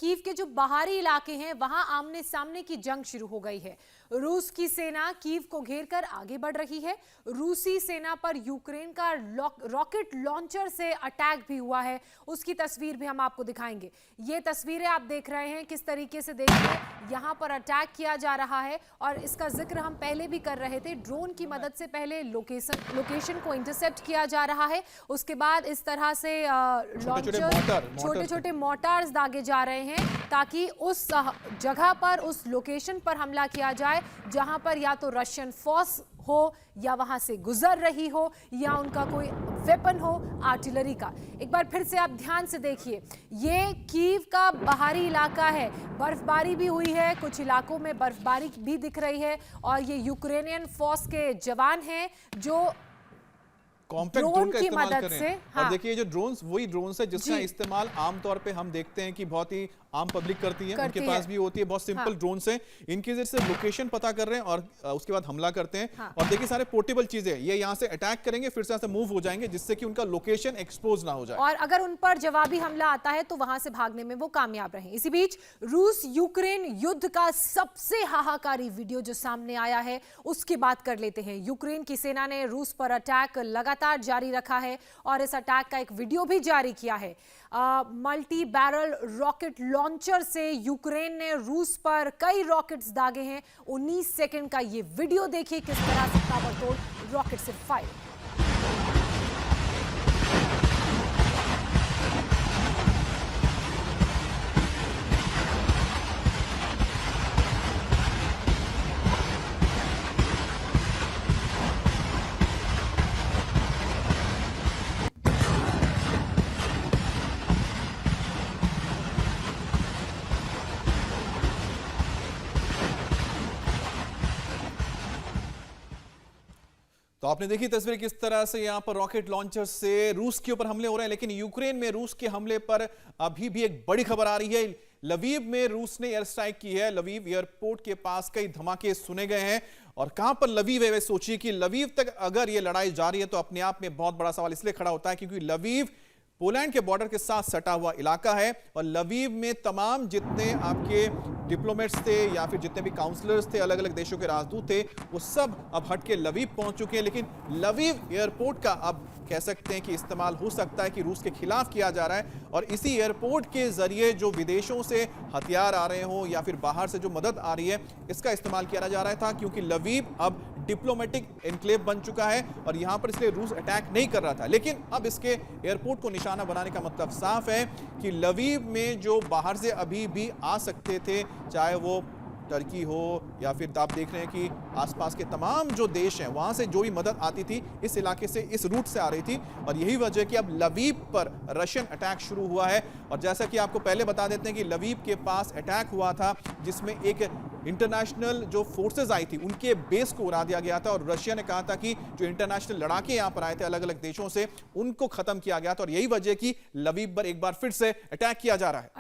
Kyiv के जो बाहरी इलाके हैं वहां आमने सामने की जंग शुरू हो गई है। रूस की सेना कीव को घेरकर आगे बढ़ रही है। रूसी सेना पर यूक्रेन का रॉकेट लॉन्चर से अटैक भी हुआ है, उसकी तस्वीर भी हम आपको दिखाएंगे। ये तस्वीरें आप देख रहे हैं, किस तरीके से देखिए यहां पर अटैक किया जा रहा है और इसका जिक्र हम पहले भी कर रहे थे। ड्रोन की मदद से पहले लोकेशन को इंटरसेप्ट किया जा रहा है, उसके बाद इस तरह से छोटे छोटे मोर्टार्स दागे जा रहे हैं ताकि उस जगह पर, उस लोकेशन पर हमला किया जाए जहां पर या तो रशियन फोर्स हो या वहां से गुजर रही हो या उनका कोई वेपन हो आर्टिलरी का। एक बार फिर से आप ध्यान से देखिए, ये कीव का बाहरी इलाका है। बर्फबारी भी हुई है, कुछ इलाकों में बर्फबारी भी दिख रही है और ये यूक्रेनियन फोर्स के जवान हैं जो कॉम्पैक्ट ड्रोन का इस्तेमाल कर रहे हैं। हाँ। और देखिए जो ड्रोन्स वही ड्रोन्स है जिसका इस्तेमाल आमतौर पे हम देखते हैं कि बहुत ही आम पब्लिक करती है, उनके पास भी होती है। बहुत सिंपल ड्रोन्स हैं, इनकी वजह से लोकेशन पता कर रहे हैं और उसके बाद हमला करते हैं। हाँ। और देखिए सारे पोर्टेबल चीजें, ये यहाँ से अटैक करेंगे फिर से यहाँ से मूव हो जाएंगे जिससे कि उनका लोकेशन एक्सपोज ना हो जाए और अगर उन पर जवाबी हमला आता है तो वहां से भागने में वो कामयाब रहे। इसी बीच रूस यूक्रेन युद्ध का सबसे हाहाकारी वीडियो जो सामने आया है उसकी बात कर लेते हैं। यूक्रेन की सेना ने रूस पर अटैक लगातार जारी रखा है और इस अटैक का एक वीडियो भी जारी किया है। मल्टी बैरल रॉकेट लॉन्चर से यूक्रेन ने रूस पर कई रॉकेट्स दागे हैं। 19 सेकंड का ये वीडियो देखिए किस तरह से ताबड़तोड़ रॉकेट से फायर। तो आपने देखी तस्वीर किस तरह से यहाँ पर रॉकेट लॉन्चर से रूस के ऊपर हमले हो रहे हैं। लेकिन यूक्रेन में रूस के हमले पर अभी भी एक बड़ी खबर आ रही है। लवीव में रूस ने एयर स्ट्राइक की है। लवीव एयरपोर्ट के पास कई धमाके सुने गए हैं। और कहां पर लवीव है, वे सोचिए कि लवीव तक अगर ये लड़ाई जारी है तो अपने आप में बहुत बड़ा सवाल इसलिए खड़ा होता है क्योंकि लवीव पोलैंड के बॉर्डर के साथ सटा हुआ इलाका है। और लवीव में तमाम जितने आपके डिप्लोमेट्स थे या फिर जितने भी काउंसलर्स थे, अलग अलग देशों के राजदूत थे, वो सब अब हटके लवीव पहुंच चुके हैं। लेकिन लवीव एयरपोर्ट का अब कह सकते हैं कि इस्तेमाल हो सकता है कि रूस के खिलाफ किया जा रहा है और इसी एयरपोर्ट के जरिए जो विदेशों से हथियार आ रहे हो या फिर बाहर से जो मदद आ रही है इसका इस्तेमाल किया जा रहा था क्योंकि लवीव अब डिप्लोमेटिक एनक्लेव बन चुका है और यहां पर इसलिए रूस अटैक नहीं कर रहा था। लेकिन अब इसके एयरपोर्ट को निशाना बनाने का मतलब साफ है कि लवीव में जो बाहर से अभी भी आ सकते थे, चाहे वो टर्की हो या फिर आप देख रहे हैं कि आसपास के तमाम जो देश हैं वहां से जो भी मदद आती थी इस इलाके से, इस रूट से आ रही थी। और यही वजह कि अब लवीव पर रशियन अटैक शुरू हुआ है। और जैसा कि आपको पहले बता देते हैं कि लवीव के पास अटैक हुआ था जिसमें एक इंटरनेशनल जो फोर्सेज आई थी उनके बेस को उड़ा दिया गया था और रशिया ने कहा था कि जो इंटरनेशनल लड़ाके यहां पर आए थे अलग अलग देशों से उनको खत्म किया गया था। और यही वजह कि लवीव पर एक बार फिर से अटैक किया जा रहा है।